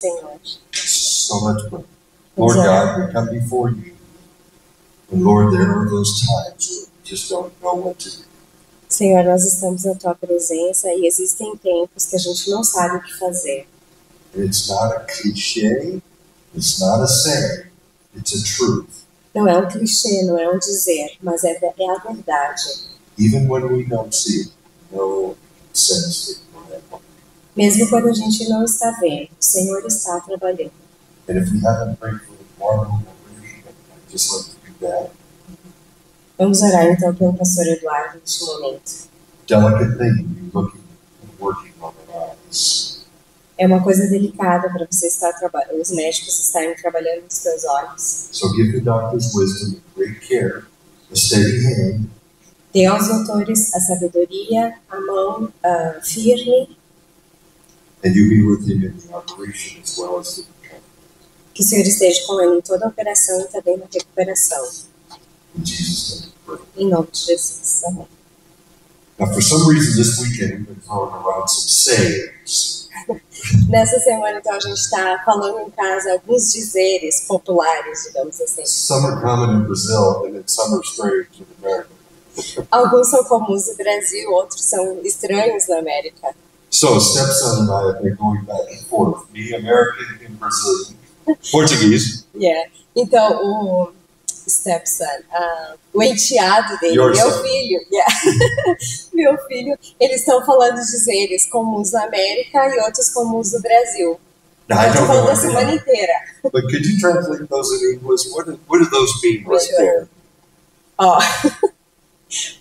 Senhor. So let's pray. Lord God, we come before you. And Lord, there are those times where we just don't know what to do. Senhor, nós estamos na tua presença e existem tempos que a gente não sabe o que fazer. It's not a cliche, it's not a saying, it's a truth. Não é um clichê, não é um dizer, mas é a verdade. Even when we don't see it, no sense it will happen. Mesmo quando a gente não está vendo, o Senhor está trabalhando. And if we haven't prayed for the Lord already, I'd just like to do that. Vamos orar então pelo pastor Eduardo neste momento. Delicate thing to be looking and working on our eyes. É uma coisa delicada para você estar trabalhando, os médicos estarem trabalhando nos seus olhos. So give the doctors wisdom and great care, a steady hand, Dê aos doutores a sabedoria, a mão firme, and you be with him in the operation as well as the recovery. que o Senhor esteja com ele em toda a operação e também na recuperação. In Jesus' name we pray. Em nome de Jesus. Amém. Now, for some reason this weekend we've been throwing around some sayings. Nessa semana, então, a gente está falando em casa alguns dizeres populares, digamos assim. Some are common in Brazil and then some are strange in America. Alguns são comuns no Brasil, outros são estranhos na América. So, stepson and I have been going back and forth, me American and Brazilian, Portuguese. Yeah. Então, o stepson, o enteado dele, Your meu son. filho, meu filho, eles estão falando dizeres comuns na América e outros comuns no Brasil. Now, I Eu estou don't know falando a anything, semana inteira. but could you translate those in English? What do those mean right there? Ó,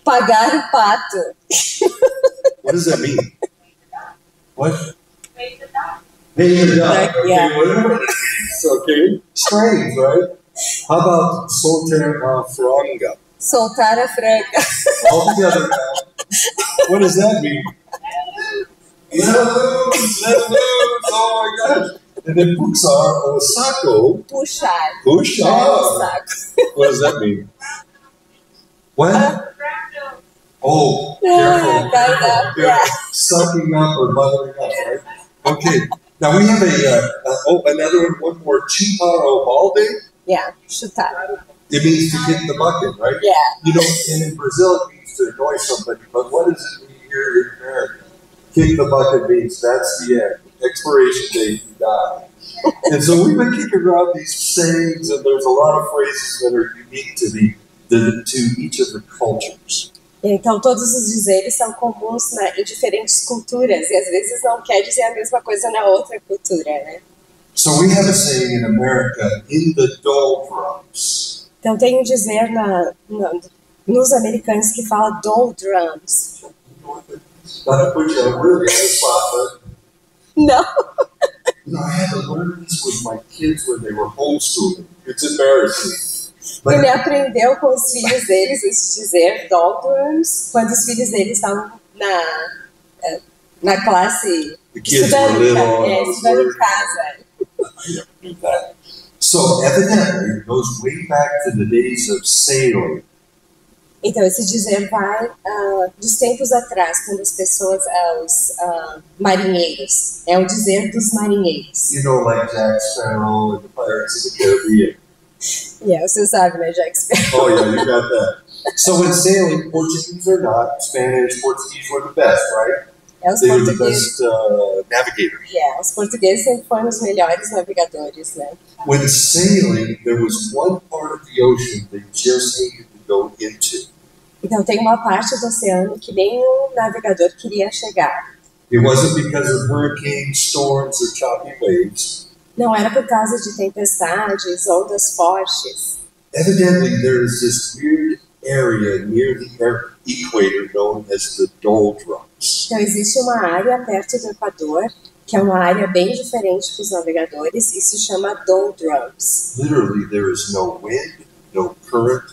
pagar o pato. What does that mean? What? Pay the dog. Okay, Yeah. whatever. It's okay. Strange, right? How about soltar a franga? Soltar a franga. All together now. What does that mean? Let loose, let loose. Oh my gosh. And then puxar o saco. Puxar. Puxar. O saco. What does that mean? What? Oh, careful. Kind of, yeah. Sucking up or mothering up, right? Okay. Now we have another one more. Chupar o balde. Yeah, chutar. It means to get in the bucket, right? Yeah. You know, and in Brazil it means to annoy somebody, but what does it mean here in America? Kick the bucket means that's the end. Expiration date, you die. And so we've been kicking around these sayings, and there's a lot of phrases that are unique to each of the cultures. Então, todos os dizeres são comuns em diferentes culturas e às vezes não quer dizer a mesma coisa na outra cultura, né? So we have a saying in America, in the doldrums. Então, tem um dizer nos americanos que fala doldrums. Not to put you really on the spot, but Não. I had to learn this with my kids when they were homeschooling. It's embarrassing. But Ele aprendeu com os filhos deles esse dizer doldrums quando os filhos deles estavam na classe the kids estudando, were little. estudando em casa. I never knew that. So evidently, it goes way back to the days of sailing. Então, esse dizer vai dos tempos atrás, quando as pessoas, os marinheiros, é o dizer dos marinheiros. You know, like Jack Sparrow and the Pirates of the Caribbean. Yeah, você sabe, né, Jack Sparrow? Oh yeah, you got that. So in sailing, Portuguese or not, Spanish, Portuguese were the best, right? Os They were the portugueses, best navigators. os portugueses sempre foram os melhores navegadores, né? When sailing, there was one part of the ocean they just hated to go into. Então, tem uma parte do oceano que nenhum navegador queria chegar. It wasn't because of hurricanes, storms, or choppy waves. Não era por causa de tempestades, ondas fortes. Evidently, there is this weird area near the equator known as the doldrums. Então, existe uma área perto do Equador, que é uma área bem diferente para os navegadores, e se chama doldrums. Literally, there is no wind, no current,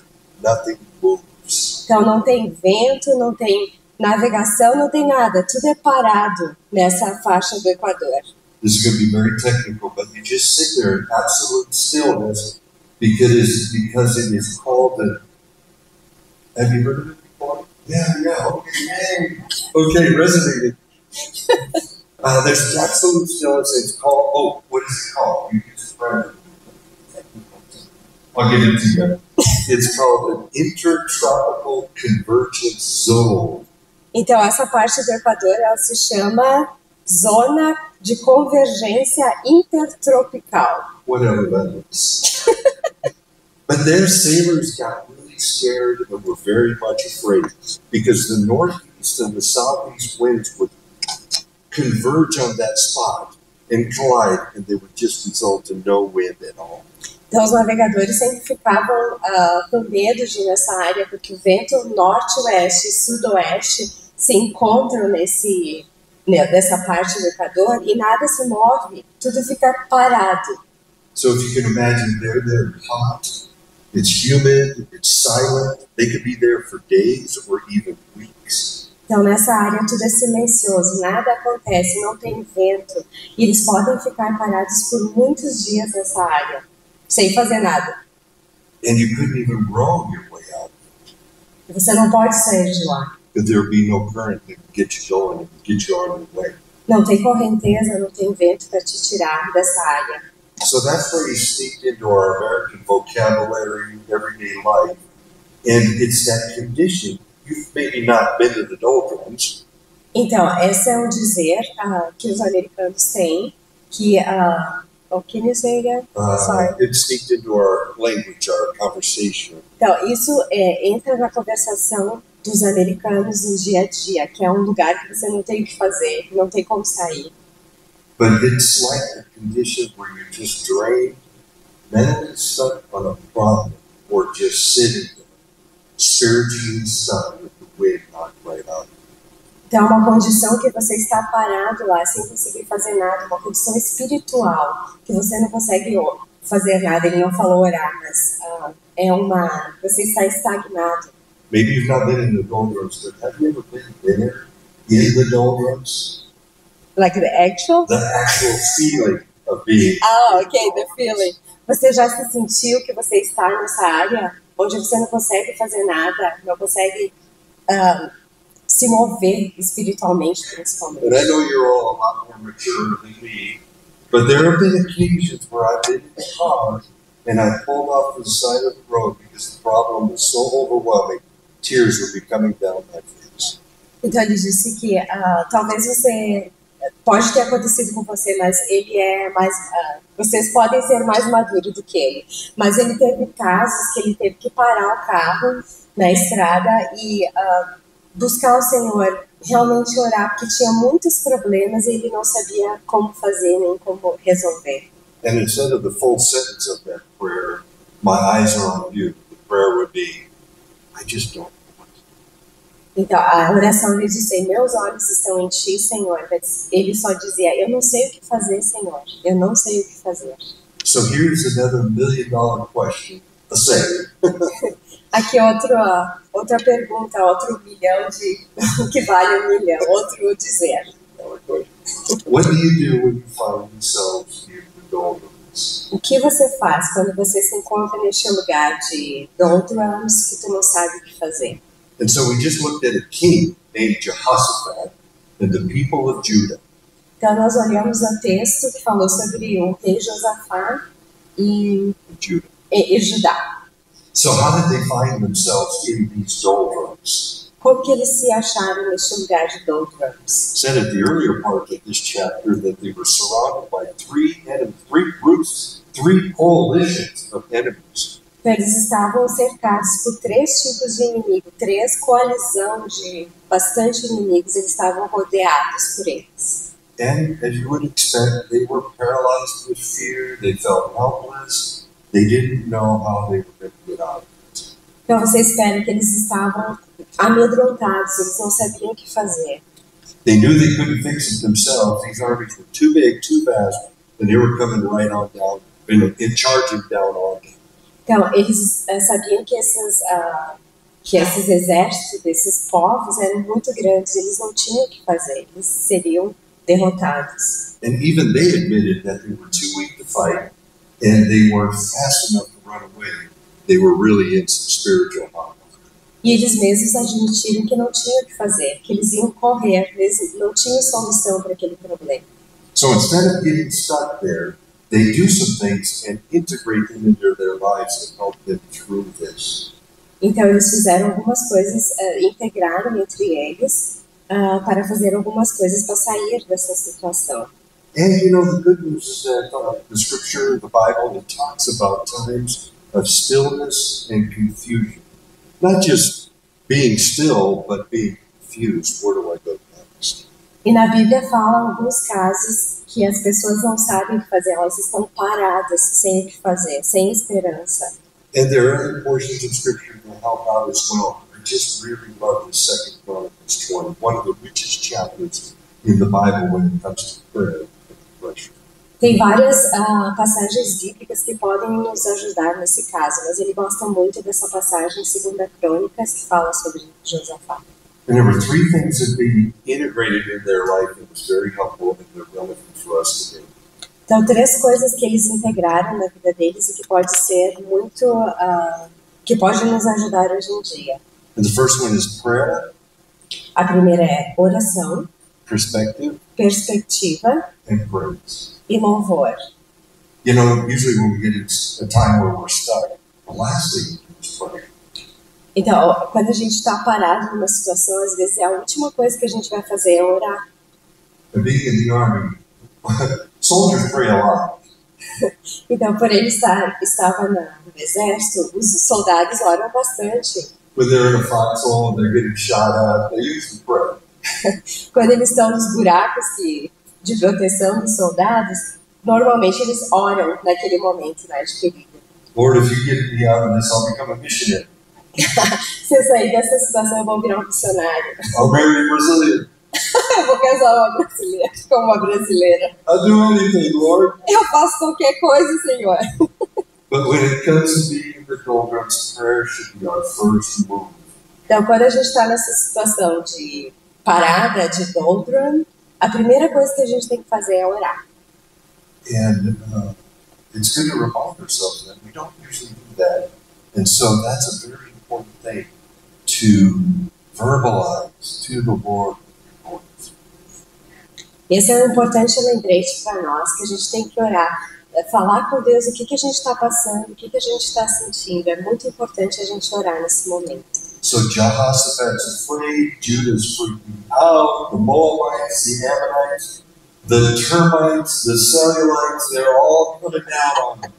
nothing moves. Então, não tem vento, não tem navegação, não tem nada. Tudo é parado nessa faixa do Equador. This is going to be very technical, but you just sit there in absolute stillness because it is called the. Have you heard of it before? Yeah, okay, yay. Okay, resonated. There's absolute stillness. It's called, oh, what is it called? You just read it. I'll give it to you. It's called an intertropical convergence zone. Então, essa parte do Equador, ela se chama Zona de Convergência Intertropical. Whatever that is. But their sailors got really scared and were very much afraid because the northeast and the southeast winds would converge on that spot and collide, and they would just result in no wind at all. Então, os navegadores sempre ficavam com medo de ir nessa área, porque o vento norte-oeste e sudoeste se encontram nessa parte do Equador e nada se move, tudo fica parado. So if you can imagine, they're there hot, it's humid, it's silent, they could be there for days or even weeks. Então, nessa área tudo é silencioso, nada acontece, não tem vento, e eles podem ficar parados por muitos dias nessa área, sem fazer nada. And you couldn't even row your way out. E você não pode sair de lá. Because there would be no current that could get you going and get you on your way. Não tem correnteza, não tem vento para te tirar dessa área. So that phrase sneaked into our American vocabulary, everyday life, and it's that condition. You've maybe not been to the doldrums. Então, esse é um dizer que os americanos têm, que oh, can you say again? Sorry. It sneaked into our language, our conversation. Então, isso entra na conversação dos americanos no dia a dia, que é um lugar que você não tem o que fazer, não tem como sair. But it's like a condition where you're just drained, mentally stuck on a problem, or just sitting there, spiritually stuck with the wind knocked right out. Então, é uma condição que você está parado lá, sem conseguir fazer nada, uma condição espiritual, que você não consegue fazer nada. Ele não falou orar, mas você está estagnado. Maybe you've not been in the doldrums, but have you ever been there in the doldrums? Like the actual? The actual feeling of being. Okay, the feeling. Você já se sentiu que você está nessa área onde você não consegue fazer nada, não consegue se mover espiritualmente, principalmente? And I know you're all a lot more mature than me, but there have been occasions where I've been in the car and I pulled off to the side of the road because the problem was so overwhelming, tears would be coming down my face. Então ele disse que talvez você pode ter acontecido com você, mas ele é mais vocês podem ser mais maduros do que ele, mas ele teve casos que ele teve que parar o carro na estrada e buscar o Senhor, realmente orar, porque tinha muitos problemas e ele não sabia como fazer nem como resolver. And instead of the full sentence of that prayer, my eyes are on you, the prayer would be, I just don't know what to do. Então, a oração ele disse, meus olhos estão em ti, Senhor. Mas ele só dizia, eu não sei o que fazer, Senhor. Eu não sei o que fazer. So here's another $1 million question. A say. Aqui outra pergunta, outro milhão que vale 1 milhão, outro dizer. What do you do when you find yourselves in the doldrums? O que você faz quando você se encontra neste lugar de doldrums que tu não sabe o que fazer? And so we just looked at a king named Jehoshaphat and the people of Judah. Então nós olhamos o texto que falou sobre o rei Josafá e Judá. So how did they find themselves in these doldrums? Como que eles se acharam neste lugar de doldrums? Said at the earlier part of this chapter that they were surrounded by three groups, three coalitions of enemies. Então, eles estavam cercados por 3 tipos de inimigo, 3 coalizões de bastante inimigos, eles estavam rodeados por eles. And as you would expect, they were paralyzed with fear, they felt helpless, they didn't know how they were going to get out of it. Então você espera que eles estavam amedrontados, eles não sabiam o que fazer. They knew they couldn't fix it themselves, these armies were too big, too fast, and they were coming right on down, and charging down on them. Então, eles sabiam que esses exércitos, desses povos eram muito grandes, eles não tinham o que fazer, eles seriam derrotados. And even they admitted that they were too weak to fight, and they weren't fast enough to run away. They were really in some spiritual hot water. E eles mesmos admitiram que não tinham o que fazer, que eles iam correr, eles não tinham solução para aquele problema. So instead of getting stuck there, they do some things and integrate them into their lives and help them through this. Então eles fizeram algumas coisas, integraram entre eles para fazer algumas coisas para sair dessa situação. And you know, the good news is that the scripture, the Bible, it talks about times of stillness and confusion. Not just being still, but being confused. Where do I go next? E na Bíblia fala alguns casos que as pessoas não sabem o que fazer, elas estão paradas, sem o que fazer, sem esperança. And there are other portions of scripture that help out as well. I just really love the 2 Chronicles 20, one of the richest chapters in the Bible when it comes to prayer and depression. Tem várias passagens bíblicas que podem nos ajudar nesse caso, mas ele gosta muito dessa passagem em 2 Crônicas que fala sobre Josafá. And there were 3 things that they integrated in their life that was very helpful and they're relevant for us today. Então, 3 coisas que eles integraram na vida deles e que pode ser muito, que pode nos ajudar hoje em dia. And the first one is prayer, A primeira é oração, perspective, perspectiva and praise. e louvor. You know, usually when we get into a time where we're stuck, the last thing we do is pray. Então, quando a gente está parado numa situação, às vezes a última coisa que a gente vai fazer é orar. And being in the army, soldiers pray a lot. Então, por ele estava no exército, os soldados oram bastante. When they're in a foxhole and they're getting shot at, they usually pray. Quando eles estão nos buracos de proteção dos soldados, normalmente eles oram naquele momento, né, de perigo. Lord, if you get me out of this, I'll become a missionary. Se eu sair dessa situação, eu vou virar um missionário. I'll marry a Brazilian. Eu vou casar uma brasileira, com uma brasileira. I'll do anything, Lord. Eu faço qualquer coisa, Senhor. But when it comes to being the doldrums, prayer should be our first move. Então, quando a gente está nessa situação de parada, de doldrum, a primeira coisa que a gente tem que fazer é orar. And it's good to remind ourselves that we don't usually do that. And so that's a very important thing to verbalize to the Lord. Esse é um importante lembrete para nós, que a gente tem que orar, falar com Deus o que a gente está passando, o que a gente está sentindo. É muito importante a gente orar nesse momento. So Jehoshaphat's afraid, Judah's freaking out, the Moabites, the Ammonites, the termites, the cellulites, they're all coming down on him.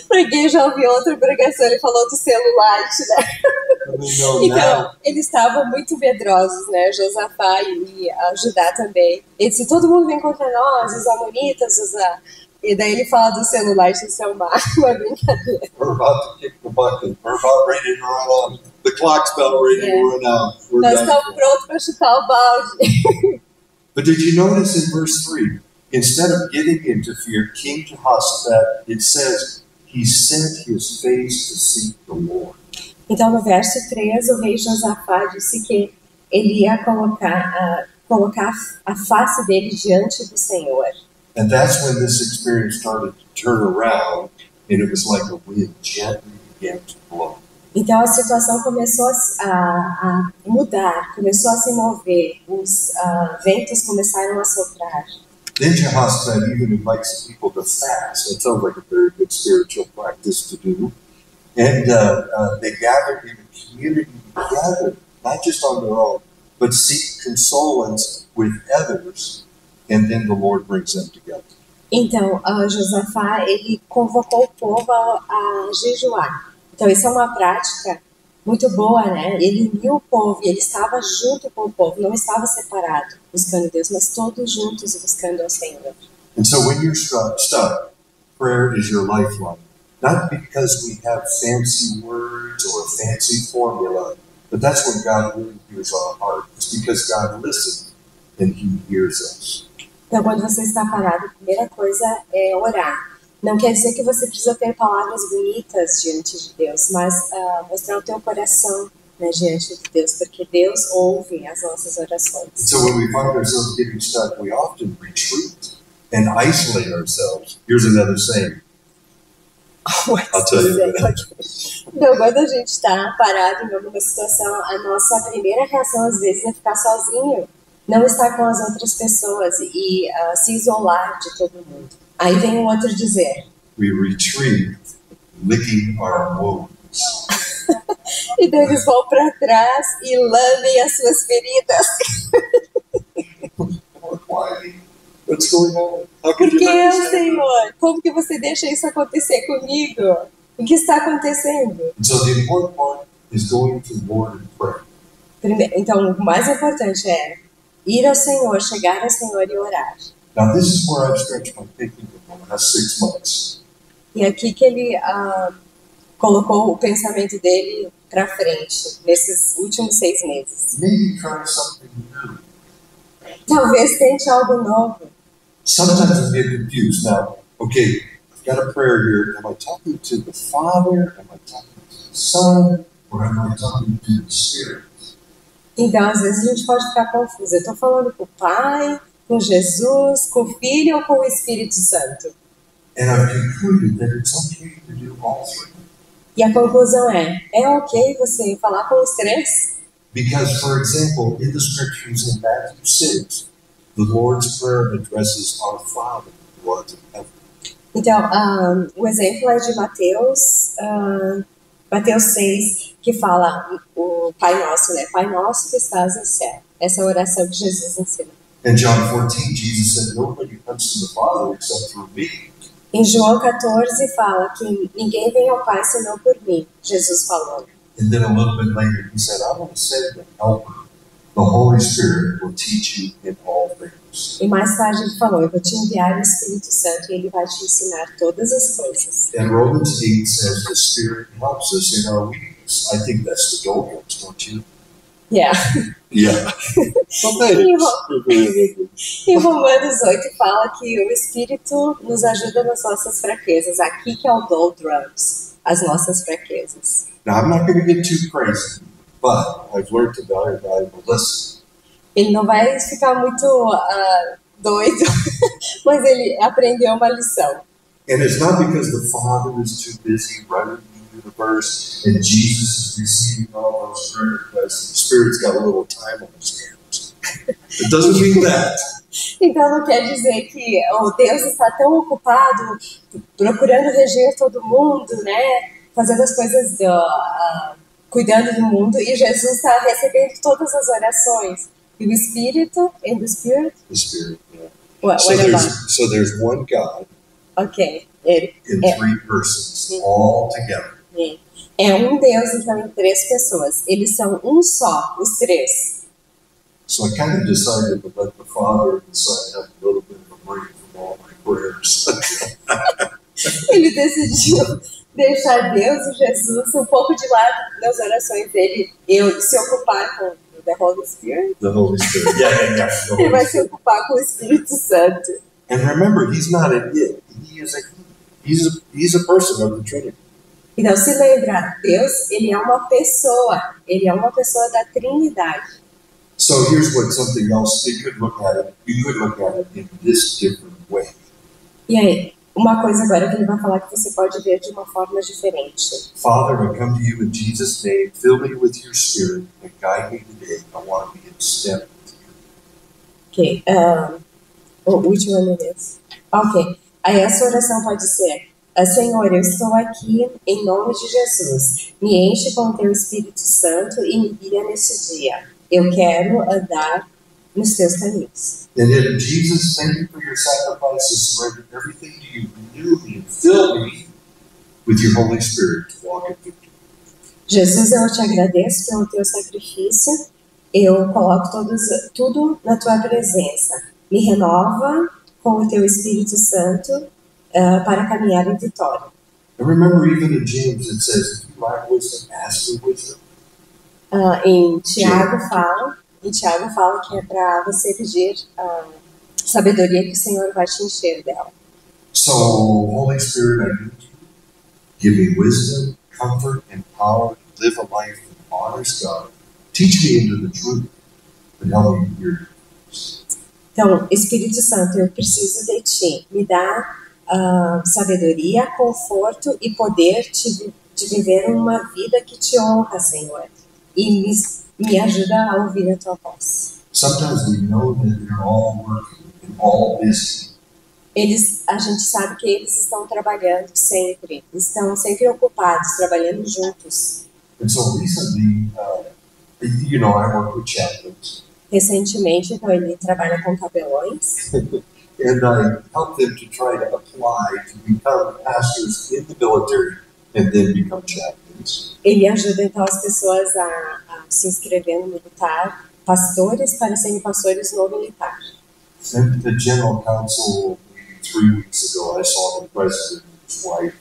Para quem já ouviu outra pregação, ele falou do celulite, né? Então, eles estavam muito medrosos, né? Josafá e Judá também. Ele disse, todo mundo vem contra nós, os amonitas, E daí ele fala do celulite, isso é uma brincadeira. We're about to kick the bucket. We're about ready to run on. The clock's about ready to run out. Nós estamos prontos para chutar o balde. But did you notice in verse 3, instead of getting into fear, King Jehoshaphat, it says, he set his face to seek the Lord. Então, no verso 3, o rei Josafá disse que ele ia colocar a face dele diante do Senhor. And that's when this experience started to turn around, and it was like a wind gently began to blow. Então, a situação começou a mudar, começou a se mover, os ventos começaram a soprar. Then Jehoshaphat even invites the people to fast. That sounds like a very good spiritual practice to do. And they gathered in a community together, not just on their own, but seek consolence with others, and then the Lord brings them together. Então, Josafá, ele convocou o povo a jejuar. Então, isso é uma prática muito boa, né? Ele uniu o povo e ele estava junto com o povo, não estava separado, buscando Deus, mas todos juntos buscando ao Senhor. And so when you're stuck, prayer is your lifeline. Not because we have fancy words or a fancy formula, but that's when God really hears our heart. It's because God listens and He hears us. Então, quando você está parado, a primeira coisa é orar. Não quer dizer que você precisa ter palavras bonitas diante de Deus, mas mostrar o teu coração, né, diante de Deus, porque Deus ouve as nossas orações. And so when we find ourselves getting stuck, we often retreat and isolate ourselves. Here's another saying. I'll tell you that. Então, quando a gente está parado em alguma situação, a nossa primeira reação às vezes é ficar sozinho, não estar com as outras pessoas e se isolar de todo mundo. Aí vem o outro dizer. We retreat, licking our wounds. E daí eles vão para trás e lambem as suas feridas. Why? What's going on? How Por could you que, let this happen? Senhor? Como que você deixa isso acontecer comigo? O que está acontecendo? And so the important part is going to the Lord and pray. Então, o mais importante é ir ao Senhor, chegar ao Senhor e orar. Now this is where I've stretched my thinking over the last 6 months. E aqui que ele colocou o pensamento dele para frente, nesses últimos 6 meses. Maybe try something new. Talvez tente algo novo. Sometimes we get confused. Now, okay, I've got a prayer here. Am I talking to the Father? Am I talking to the Son? Or am I talking to the Spirit? Então, às vezes a gente pode ficar confuso. Eu estou falando com o Pai, com Jesus, com o Filho ou com o Espírito Santo? And I've concluded that it's okay to do all three. E a conclusão é ok você falar com os três? Because, for example, in the scriptures in Matthew 6, the Lord's Prayer addresses our Father who art in heaven. Então, o exemplo é de Mateus 6, que fala o Pai Nosso, né? Pai Nosso que estás no céu. Essa é a oração que Jesus ensina. In John 14, Jesus said, nobody comes to the Father except through me. Em João 14 fala que ninguém vem ao Pai senão por mim. Jesus falou. And then a little bit later, he said, I want to send the Helper. The Holy Spirit will teach you in all things. E mais tarde ele falou, eu vou te enviar o Espírito Santo e ele vai te ensinar todas as coisas. And Romans 8 says the Spirit helps us in our weakness. I think that's the doldrums, don't you? Yeah. Yeah. Em Romanos 8 fala que o Espírito nos ajuda nas nossas fraquezas. Aqui que é o doldrums, as nossas fraquezas. Now, I'm not going to get too crazy, but I've learned a very valuable lesson. Ele não vai ficar muito doido, mas ele aprendeu uma lição. And it's not because the Father is too busy running the universe and Jesus is receiving all those prayer requests and the Spirit's got a little time on his hands. It doesn't mean that. Então não quer dizer que Deus está tão ocupado procurando reger todo mundo, né? Fazendo as coisas, cuidando do mundo, e Jesus está recebendo todas as orações. E o Espírito, and the Spirit? The Spirit, yeah. What So there's one God Ok. in 3 persons, all together. É um Deus, então, em 3 pessoas. Eles são um só, os 3. So I kind of decided to let the Father and the Son have a little bit of a break from all my prayers. Ele decidiu deixar Deus e Jesus um pouco de lado nas orações dele. Se ocupar com the Holy Spirit. The Holy Spirit. Yeah. Ele vai se ocupar com o Espírito Santo. And remember, he's not an it. He's a person of the Trinity. Então, se lembra, Deus, ele é uma pessoa da Trindade. So here's something else you could look at it in this different way. E aí, uma coisa agora que ele vai falar que você pode ver de uma forma diferente. Father, I come to you in Jesus' name. Fill me with your Spirit and guide me today. I want to be in step with you. Ok. Which one it is? Ok. Aí essa oração pode ser: Senhor, eu estou aqui em nome de Jesus. Me enche com o teu Espírito Santo e me guia nesse dia. Eu quero andar nos teus caminhos. And then, Jesus, thank you for your sacrifice. I surrender everything to you. Renew me and fill me with your Holy Spirit to walk in victory. Jesus, eu te agradeço pelo teu sacrifício. Eu coloco tudo na tua presença. Me renova com o teu Espírito Santo para caminhar em vitória. And remember, even in James, it says, if you lack wisdom, ask for wisdom. Em Tiago fala que é para você pedir sabedoria que o Senhor vai te encher dela. So, Holy Spirit, I need you. Give me wisdom, comfort, and power to live a life that honors God. Teach me into the truth and help me hear your voice. Então, Espírito Santo, eu preciso de ti. Me dá sabedoria, conforto e poder de viver uma vida que te honra, Senhor. E me ajuda a ouvir a tua voz. Sometimes we know that they're all working and all busy. A gente sabe que eles estão trabalhando sempre, estão sempre ocupados, trabalhando juntos. And so recently, I work with chaplains. Recentemente, então, ele trabalha com capelões. And I help them to try to apply to become pastors in the military and then become chaplains. Ele ajuda então as pessoas a se inscrever no militar, pastores para serem pastores no militar. And the general council, 3 weeks ago, I saw the president and his wife.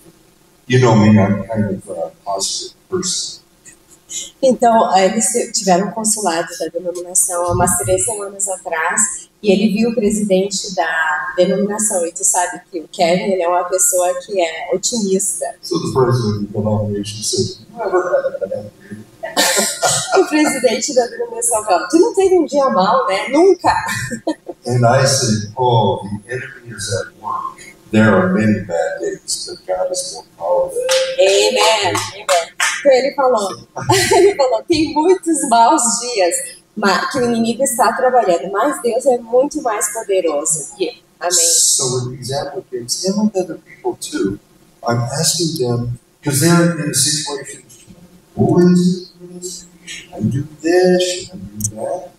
You know me, I'm kind of a positive person. Então, eles tiveram um consulado da denominação há umas 3 semanas atrás e ele viu o presidente da denominação. E tu sabe que o Kevin, ele é uma pessoa que é otimista. So the president of the denomination said, never had a bad day. O presidente da denominação falou, tu não teve um dia mal, né? Nunca! And I said, oh, the enemy is at work. There are many bad days, but God is more powerful. Amen, amen. Então ele falou, tem muitos maus dias que o inimigo está trabalhando, mas Deus é muito mais poderoso. Amém. So with these applicants and with other people too, I'm asking them, because they're in a situation, who is this? Should I do this? Should I do that?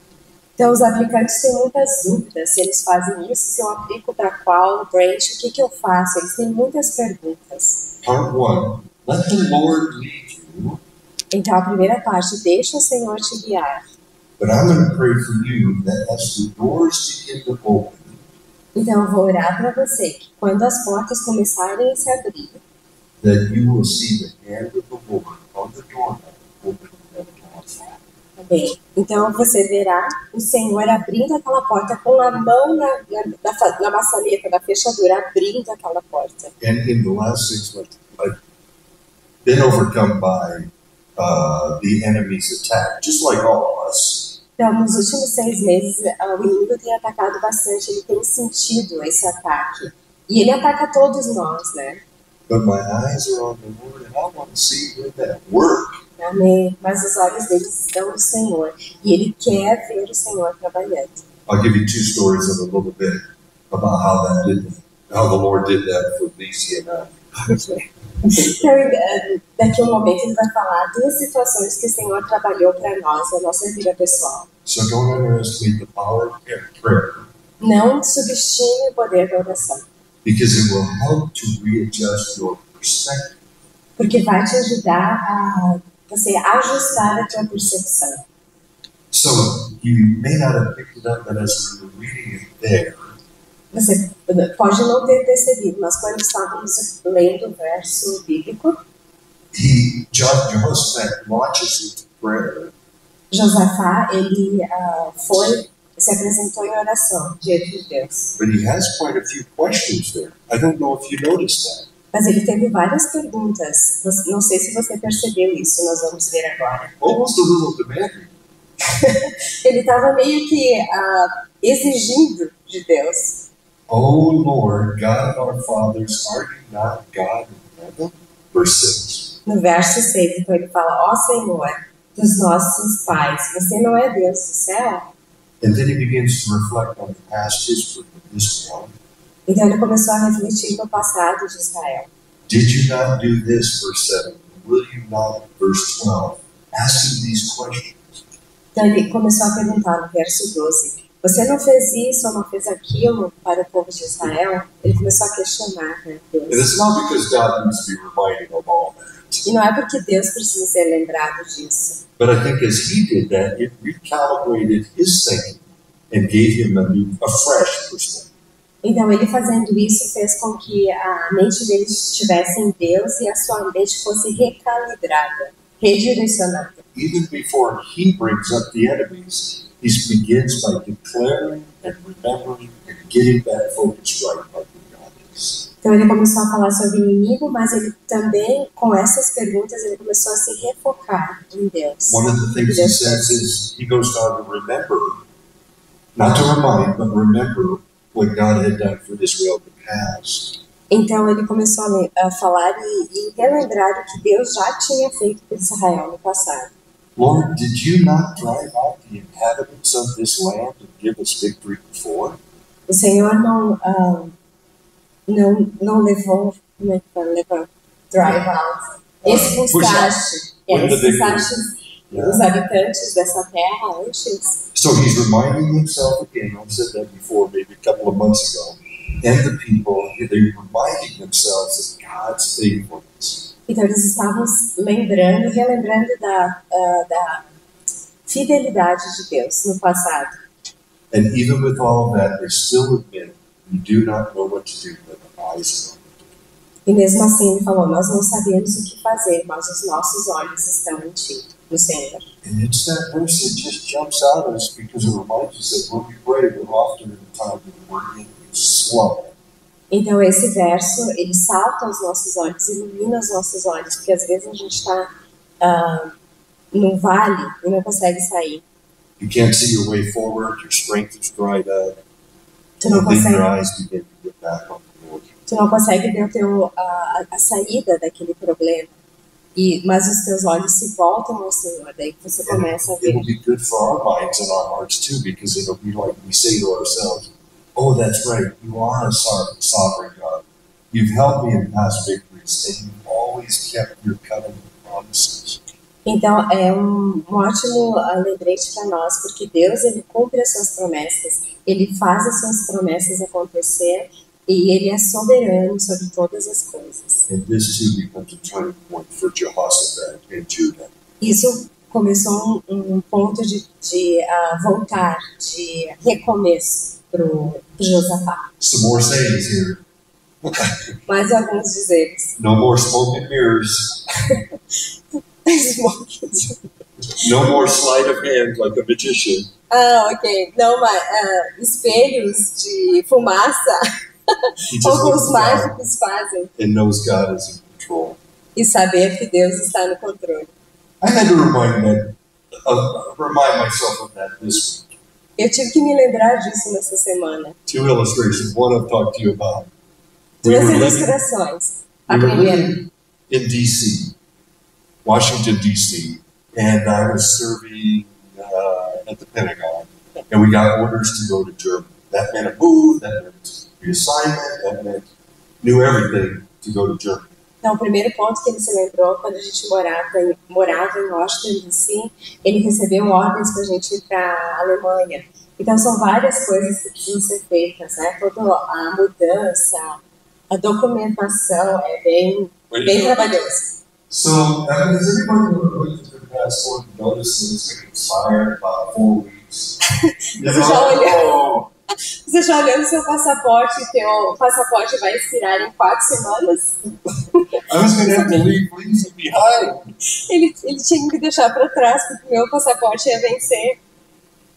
Então os aplicantes têm muitas dúvidas, se eles fazem isso, se eu aplico para qual branch, o que eu faço? Eles têm muitas perguntas. Part 1, let the Lord lead you. Então a primeira parte, deixa o Senhor te guiar. But I'm going to pray for you that as the doors begin to open, então eu vou orar para você que quando as portas começarem a se abrir, that you will see the hand of the Lord on the doorknob opening that door. Amém. Então você verá o Senhor abrindo aquela porta com a mão na maçaneta da fechadura, abrindo aquela porta. And in the last 6 months, I've been overcome by the enemy's attack, just like all of us. Então, nos últimos 6 meses, o inimigo tem atacado bastante, ele tem sentido esse ataque. E ele ataca todos nós, né? But my eyes are on the Lord, and I want to see Him at work. Amém. Mas os olhos deles estão no Senhor. E ele quer ver o Senhor trabalhando. I'll give you 2 stories in a little bit about how the Lord did that for Lisa and I. Então, daqui a um momento ele vai falar 2 situações que o Senhor trabalhou para nós, na nossa vida pessoal. So don't underestimate the power of prayer. Não subestime o poder da oração. Because it will help to readjust your perspective. Porque vai te ajudar a você ajustar a tua percepção. So you may not have picked it up, but as we were reading it there, você pode não ter percebido, mas quando estávamos lendo o verso bíblico, Jehoshaphat launches into prayer. Josafá, ele se apresentou em oração diante de Deus. But he has quite a few questions there. I don't know if you noticed that. Mas ele teve várias perguntas. Não sei se você percebeu isso, nós vamos ver agora. Almost a little demanding. Ele estava meio que exigindo de Deus. Oh Lord, God of our fathers, are you not God in heaven? Verse 6. No verso 6, então ele fala, ó Senhor, dos nossos pais, você não é Deus do céu? And then he begins to reflect on the past history of Israel. Então ele começou a refletir no passado de Israel. Did you not do this, verse 7? Will you not, verse 12? Asking these questions. Então ele começou a perguntar no verso 12, você não fez isso ou não fez aquilo para o povo de Israel? Ele começou a questionar, né, Deus. And it's not because God needs to be reminding of all that. E não é porque Deus precisa ser lembrado disso. But I think as he did that, it recalibrated his thinking and gave him a fresh perspective. Então ele fazendo isso fez com que a mente dele estivesse em Deus e a sua mente fosse recalibrada, redirecionada. Even before he brings up the enemies, he begins by declaring and remembering and getting that focus right on who God is. Então ele começou a falar sobre o inimigo, mas ele também, com essas perguntas, ele começou a se refocar em Deus. One of the things he says is, he goes on to remember, not to remind, but remember what God had done for Israel in the past. Então ele começou a falar e relembrar o que Deus já tinha feito por Israel no passado. Lord, did you not drive out the inhabitants of this land and give us victory before? O Senhor não levou, como é que fala? Levou, drive out, expulsaste os habitantes dessa terra antes. So he's reminding himself again. I said that before, maybe a couple of months ago. And the people, they're reminding themselves of God's faithfulness. Então eles estavam relembrando da fidelidade de Deus no passado. And even with all of that, they still admit we do not know what to do, but our eyes are open. E mesmo assim ele falou, nós não sabemos o que fazer, mas os nossos olhos estão em Ti, no Senhor. And it's that verse that just jumps out at us because it reminds us that when we pray, we're often in a time when we're in slump. Então esse verso, ele salta aos nossos olhos, ilumina os nossos olhos, porque às vezes a gente está num vale e não consegue sair. You can't see your way forward, your strength is dried up, Tu não and then consegue, your eyes begin to get back on the Lord. tu não consegue ver a saída daquele problema, mas os teus olhos se voltam ao Senhor, daí que você começa a It will ver. be good for our minds and our hearts too, because it'll be like we say to ourselves, oh, that's right, you are a sovereign God. You've helped me in past victories, and you've always kept your covenant promises. Então é um ótimo lembrete para nós, porque Deus ele cumpre as suas promessas, ele faz as suas promessas acontecer e ele é soberano sobre todas as coisas. And this too becomes a turning point for Jehoshaphat and Judah. Isso começou um ponto de voltar, de recomeço para o Josafá. Some more sayings here. Mais alguns dizeres. No more smoke and mirrors. No more sleight of hand like a magician. Ok. Não, mas espelhos de fumaça. Alguns mágicos fazem. And knows God is in control. E saber que Deus está no controle. I had to remind myself of that this week. Eu tive que me lembrar disso nessa semana. Two illustrations. One I've talked to you about. Duas ilustrações. A We were primeira. living in D.C., Washington, D.C., and I was serving at the Pentagon, and we got orders to go to Germany. That meant a move, that meant reassignment, that meant knew everything to go to Germany. Então, o primeiro ponto que ele se lembrou, quando a gente morava em Washington, D.C., ele recebeu ordens para a gente ir para a Alemanha. Então, são várias coisas que precisam ser feitas, né? Toda a mudança, a documentação é bem trabalhoso. So, has everybody looked at their passport and noticed that it's going to expire in about 4 weeks? Você já olhou o seu passaporte e teu passaporte vai expirar em 4 semanas? I was going to have to leave Lisa behind. Ele tinha que me deixar para trás porque meu passaporte ia vencer.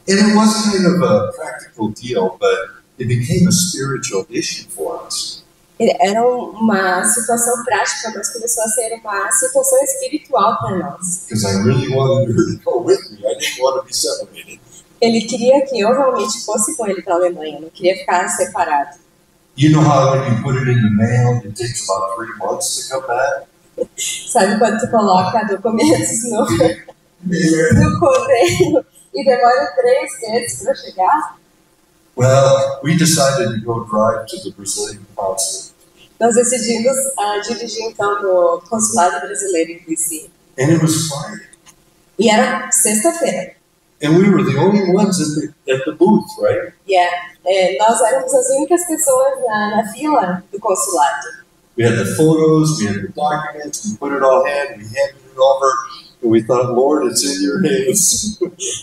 And it was kind of a practical deal, but it became a spiritual issue for us. Era uma situação prática, mas começou a ser uma situação espiritual para nós. Because I really wanted her to go with me. I didn't want to be separated. Ele queria que eu realmente fosse com ele para a Alemanha, não queria ficar separado. You know how when you put it in the mail, it takes about 3 months to come back? Sabe quando tu coloca documentos no correio e demora 3 meses para chegar? Well, we decided to go drive to the Brazilian consulate. Nós decidimos dirigir então no consulado brasileiro em DC. And it was Friday. E era sexta-feira. And we were the only ones at the booth, right? Nós éramos as únicas pessoas na fila do consulado. We had the photos, we had the documents, we put it all in, we handed it over, and we thought, Lord, it's in your hands.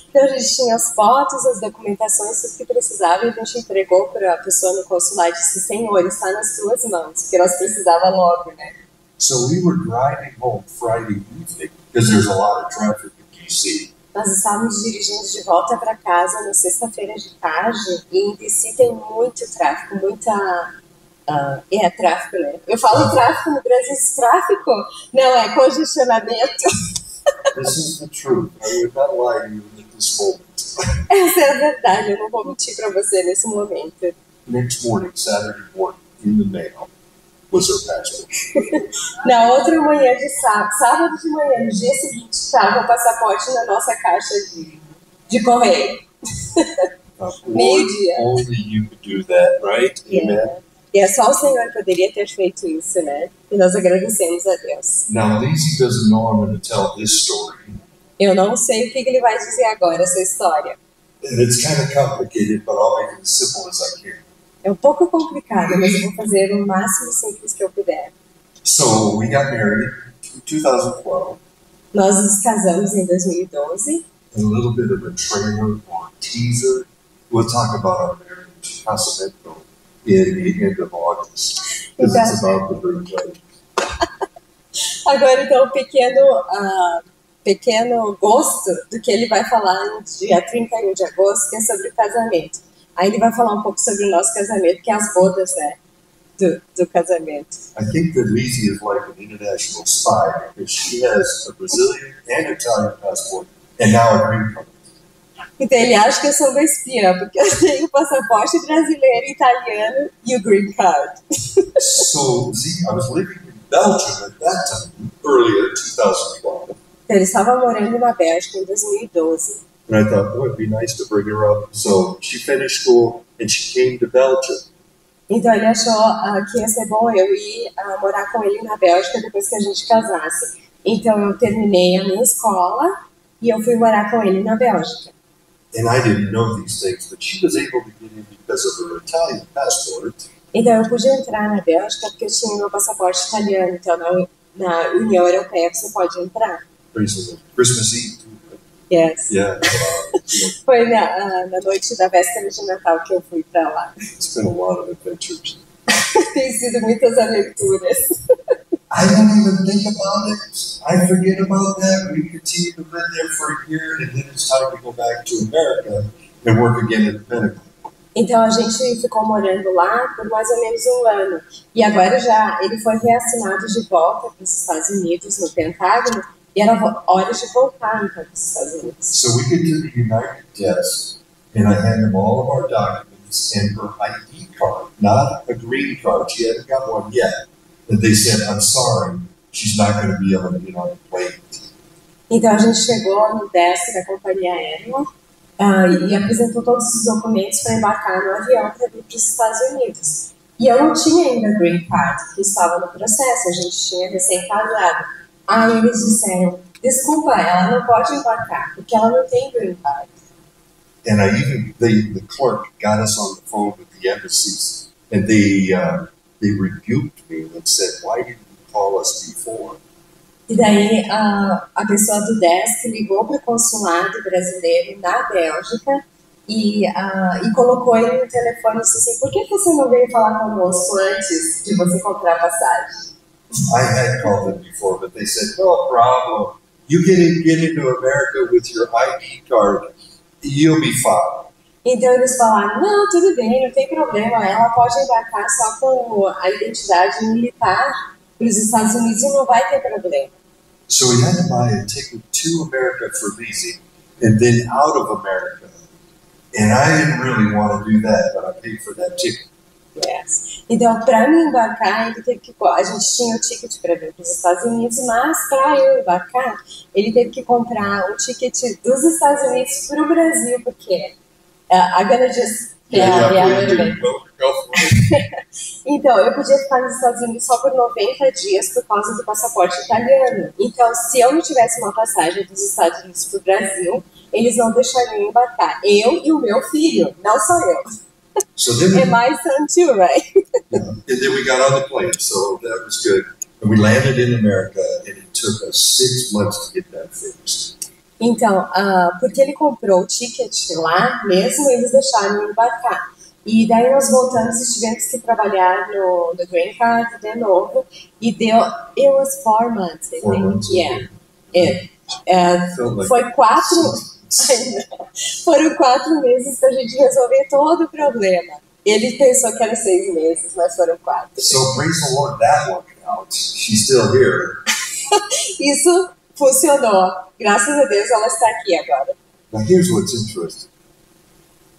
Então a gente tinha as fotos, as documentações, tudo que precisava, e a gente entregou para a pessoa no consulado e disse, Senhor, está nas tuas mãos, porque nós precisávamos logo, né? So we were driving home Friday evening, because there's a lot of traffic in D.C. Nós estávamos dirigindo de volta para casa na sexta-feira de tarde, e em DC tem muito tráfego, tráfico, né? Eu falo tráfico no Brasil, tráfico? Não, é congestionamento. This is the truth. I would not lie to you at this moment. Essa é a verdade, eu não vou mentir para você nesse momento. Next morning, Saturday morning, in the mail, was her passport. Na outra manhã de sábado de manhã, no dia seguinte, estava o passaporte na nossa caixa de correio. Meio-dia. Only you could do that, right? Amen. E é só o Senhor poderia ter feito isso, né? E nós agradecemos a Deus. Now, Lacey doesn't know I'm going to tell this story. Eu não sei o que ele vai dizer agora, essa história. And it's kind of complicated, but I'll make it as simple as I can. É um pouco complicado, mas eu vou fazer o máximo simples que eu puder. So, we got married in 2012. Nós nos casamos em 2012. A little bit of a trailer or teaser. We'll talk about our marriage, casamento, in the end of August. Because it's about the big wedding. Agora, então, pequeno gosto do que ele vai falar no dia 31 de agosto, que é sobre o casamento. Aí ele vai falar um pouco sobre o nosso casamento, que é as bodas, né, do casamento. I think that Lizzie is like an international spy, because she has a Brazilian and Italian passport, and now a green card. Então ele acha que eu sou uma espiã, porque eu tenho o passaporte brasileiro, italiano e o green card. So, see, I was living in Belgium at that time, earlier, 2012. Então ele estava morando na Bélgica em 2012. And I thought, oh, it'd be nice to bring her up. So she finished school and she came to Belgium. Então ele achou que ia ser bom eu ir morar com ele na Bélgica depois que a gente casasse. Então eu terminei a minha escola e eu fui morar com ele na Bélgica. And I didn't know these things, but she was able to get in because of her Italian passport. Então eu pude entrar na Bélgica porque eu tinha meu passaporte italiano. Então na União Europeia você pode entrar. Christmas Eve. Yes. Yeah. Foi na noite da véspera de Natal que eu fui para lá. It's been a lot of adventures. Tem sido muitas aventuras. I don't even think about it. I forget about that. We continue to live there for a year, and then it's time to go back to America and work again at the Pentagon. Então a gente ficou morando lá por mais ou menos um ano. E agora ele foi reassinado de volta para os Estados Unidos, no Pentágono, e era hora de voltar então, para os Estados Unidos. So we get to the United desk, and I hand them all of our documents and her ID card, not a green card. She hadn't got one yet. And they said, I'm sorry, she's not going to be able to get on the plane. Então a gente chegou no desk da companhia aérea e apresentou todos os documentos para embarcar no avião para vir para os Estados Unidos. E eu não tinha ainda green card, que estava no processo, a gente tinha recém-casado. Aí eles disseram, desculpa, ela não pode embarcar, porque ela não tem green card. And the clerk got us on the phone with the embassies, and they rebuked me and said, why didn't you call us before? E daí a pessoa do desk ligou para o consulado brasileiro na Bélgica e colocou ele no telefone e disse assim, por que você não veio falar conosco antes de você comprar a passagem? I had called them before, but they said, no problem. You get into America with your ID card, you'll be fine. Então eles falaram, não, tudo bem, não tem problema, ela pode embarcar só com a identidade militar para os Estados Unidos e não vai ter problema. So we had to buy a ticket to America for Lizzie and then out of America. And I didn't really want to do that, but I paid for that ticket. Yes. Então, para me embarcar, ele teve que, a gente tinha o ticket para vir para os Estados Unidos, mas para eu embarcar, ele teve que comprar um ticket dos Estados Unidos para o Brasil, porque I'm gonna just Então, eu podia ficar nos Estados Unidos só por 90 dias por causa do passaporte italiano. Então, se eu não tivesse uma passagem dos Estados Unidos para o Brasil, eles não deixariam eu embarcar. Eu e o meu filho, não só eu. So then and my son too, right? Yeah. And then we got on the plane, so that was good. And we landed in America, and it took us 6 months to get that fixed. Então, porque ele comprou o ticket lá mesmo, eles deixaram eu embarcar. E daí nós voltamos e tivemos que trabalhar no Green Card de novo. E it was 4 months, I think. Yeah. Foi 4... Foram 4 meses pra gente resolver todo o problema. Ele pensou que era 6 meses, mas foram 4. So praise the Lord, that worked out. She's still here. Isso funcionou. Graças a Deus ela está aqui agora. Now here's what's interesting.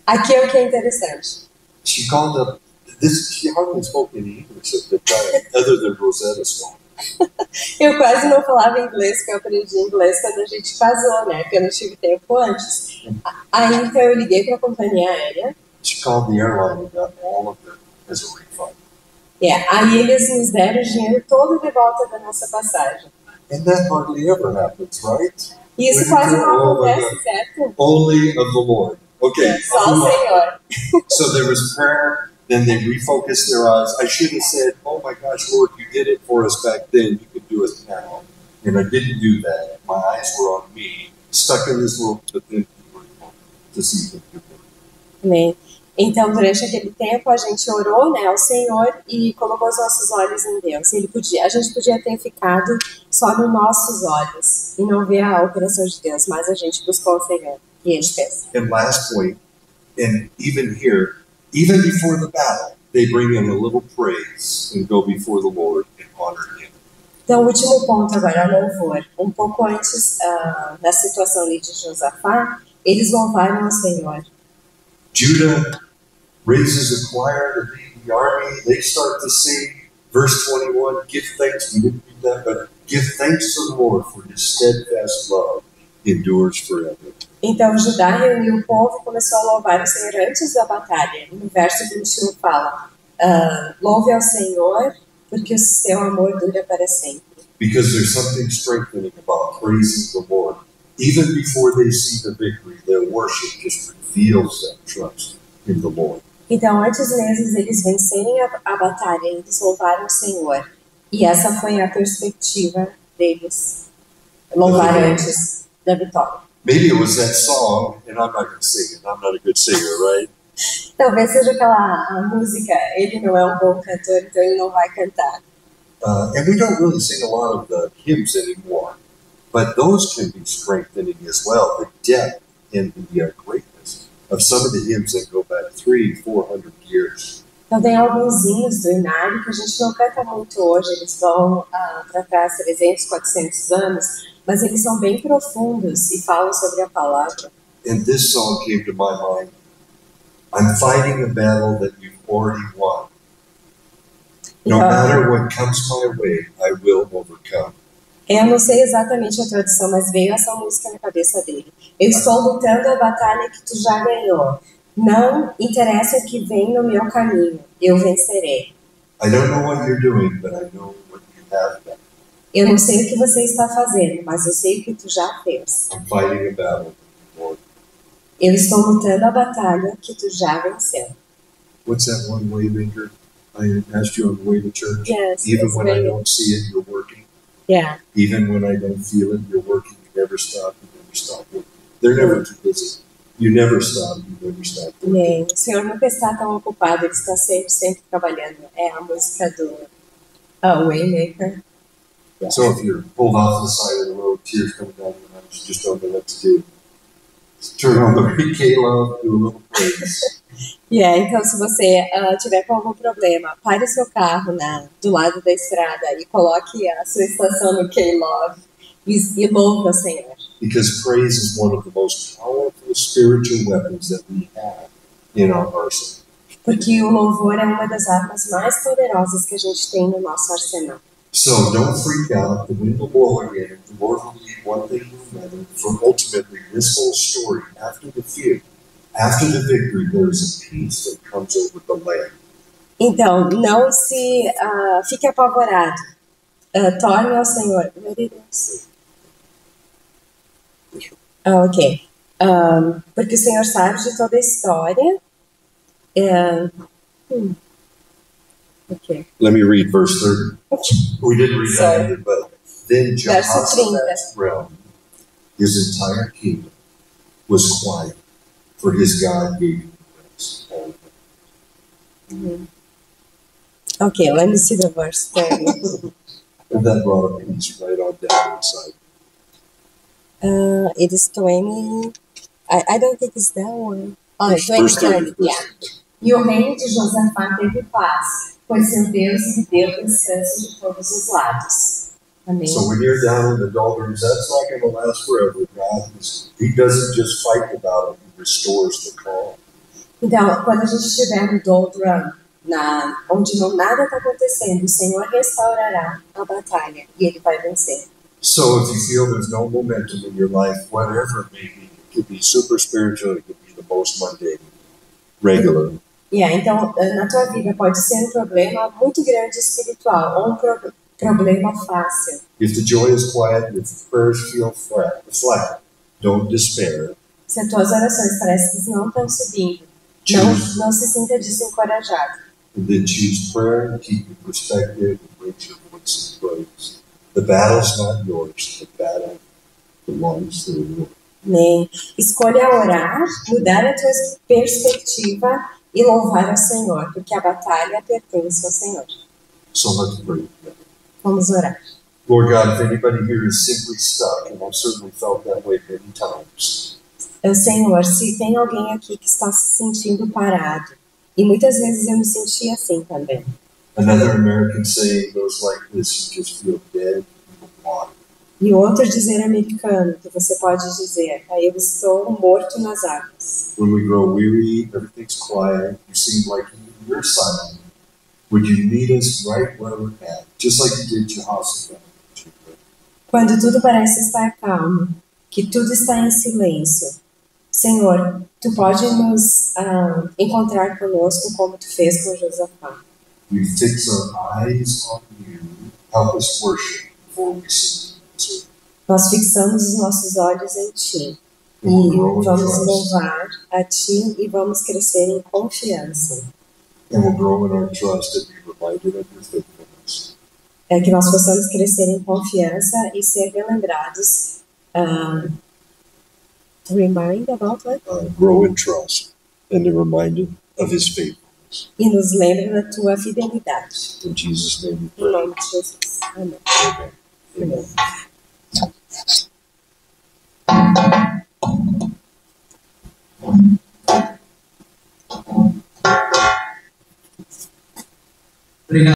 Aqui é o que é interessante. She called up She hardly spoke any English at the time, other than Rosetta Stone. Eu quase não falava inglês, que eu aprendi inglês quando a gente casou, né? Porque eu não tive tempo antes. Aí então eu liguei para a companhia aérea. She called the airline and got all of it as a refund. Aí eles nos deram o dinheiro todo de volta da nossa passagem. And that hardly ever happens, right? E isso quase não acontece, certo? Only of the Lord. Okay. Só o Senhor. So there was prayer. Then they refocused their eyes. I should have said, oh my gosh, Lord, you did it for us back then. You could do it now. And I didn't do that. My eyes were on me, stuck in this little, but then to see what you were. Amém. Então, durante aquele tempo, a gente orou, né, ao Senhor e colocou os nossos olhos em Deus. A gente podia ter ficado só nos nossos olhos e não ver a operação de Deus, mas a gente buscou o Senhor e Ele fez. And last point, and even here, even before the battle, they bring in a little praise and go before the Lord and honor Him. Então, o último ponto agora, louvor. Um pouco antes da situação ali de Josafá, eles louvaram ao Senhor. Judah raises a choir to lead the army. They start to sing. Verse 21, give thanks. We didn't read that, but give thanks to the Lord for His steadfast love endures forever. Então Judá reuniu o povo e começou a louvar o Senhor antes da batalha. No verso 21 fala, louve ao Senhor, porque o seu amor dura para sempre. Because there's something strengthening about praising the Lord. Even before they see the victory, their worship just reveals that trust in the Lord. Então, antes mesmo eles vencerem a batalha, eles louvaram o Senhor. E essa foi a perspectiva deles. Louvar antes da vitória. Maybe it was that song, and I'm not going to sing it. I'm not a good singer, right? Talvez seja aquela música, ele não é um bom cantor, então ele não vai cantar. And we don't really sing a lot of the hymns anymore. But those can be strengthening as well, the depth and the greatness of some of the hymns that go back 300-400 years. Então tem alguns hinos do Inário que a gente não canta muito hoje, eles vão para trás 300-400 anos, mas eles são bem profundos e falam sobre a palavra. And this song came to my mind. I'm fighting a battle that you've already won. No matter what comes my way, I will overcome. Eu não sei exatamente a tradução, mas veio essa música na cabeça dele. Eu estou lutando a batalha que tu já ganhou. Não interessa o que vem no meu caminho, eu vencerei. I don't know what you're doing, but I know what you have done. Eu não sei o que você está fazendo, mas eu sei o que tu já fez. I'm fighting a battle, Lord. Eu estou lutando a batalha que tu já venceu. What's that one way, Maker? I asked you on the way to church. Yes. Even when I don't see it, you're working. Yeah. Even when I don't feel it, you're working. You never stop. You never stop working. They're never too busy. You never stop. You never stop working. O Senhor nunca está tão ocupado. Ele está sempre trabalhando. É a música do Waymaker. Yeah. So if you're pulled off the side of the road, tears coming down your eyes, you just don't know what to do. Just turn on the K-Love, do a little praise. Então se você tiver com algum problema, pare o seu carro do lado da estrada e coloque a sua estação no K-Love e louve o Senhor. Because praise is one of the most powerful spiritual weapons that we have in our arsenal. Porque o louvor é uma das armas mais poderosas que a gente tem no nosso arsenal. So don't freak out. The wind will blow again. The Lord will lead one thing to another. For ultimately, this whole story, after the field, after the victory, there is a peace that comes over the land. Então, não se fique apavorado. Torne ao Senhor. Ok. Porque o Senhor sabe de toda a história. Okay. Let me read verse 30. We didn't read that either, but then Jehoshaphat's realm, his entire kingdom, was quiet, for his God gave him rest. Okay, let me see the verse 30. And that brought a peace right on down inside. It is 20. I don't think it's that one. Oh, 20. Yeah. E o reino de Josafá teve paz, pois seu Deus lhe deu descanso de todos os lados. Amém. So when you're down in the doldrums, that's not going to last forever. God, He doesn't just fight the battle; He restores the calm. Então, quando a gente estiver no doldrum, onde nada está acontecendo, o Senhor restaurará a batalha e Ele vai vencer. So if you feel there's no momentum in your life, whatever it may be, it could be super spiritual, it could be the most mundane, regular. Então, na tua vida pode ser um problema muito grande espiritual ou um problema fácil. If the joy is quiet, if the prayers feel flat, don't despair. Se as tuas orações parecem que não estão subindo, não se sinta desencorajado. And then choose prayer, keep your perspective, and raise your voice in praise. The battle's not yours, the battle belongs to the Lord. Escolha orar, mudar a tua perspectiva e louvar ao Senhor, porque a batalha pertence ao Senhor. So let's pray. Vamos orar. Lord God, if anybody here is simply stuck, and I've certainly felt that way many times. Senhor, se tem alguém aqui que está se sentindo parado, e muitas vezes eu me senti assim também. Another American saying goes like this: you just feel dead in the water. E outro dizer americano, que você pode dizer, eu estou morto nas águas. When we grow weary, everything's quiet, you seem like you're silent. Would you meet us right where we're at, just like you did Jehoshaphat? Quando tudo parece estar calmo, que tudo está em silêncio, Senhor, Tu pode nos encontrar conosco como Tu fez com Josafá. We fix our eyes on you. Help us worship before we sing. Nós fixamos os nossos olhos em Ti e vamos louvar a Ti e vamos crescer em confiança. And we'll grow in our trust and be reminded of your faithfulness. Que nós possamos crescer em confiança e ser relembrados. Remind about what? Grow in trust and be reminded of His faithfulness. E nos lembra da Tua fidelidade. In Jesus' name we pray. Em nome de Jesus. Amém. Amen. Amém.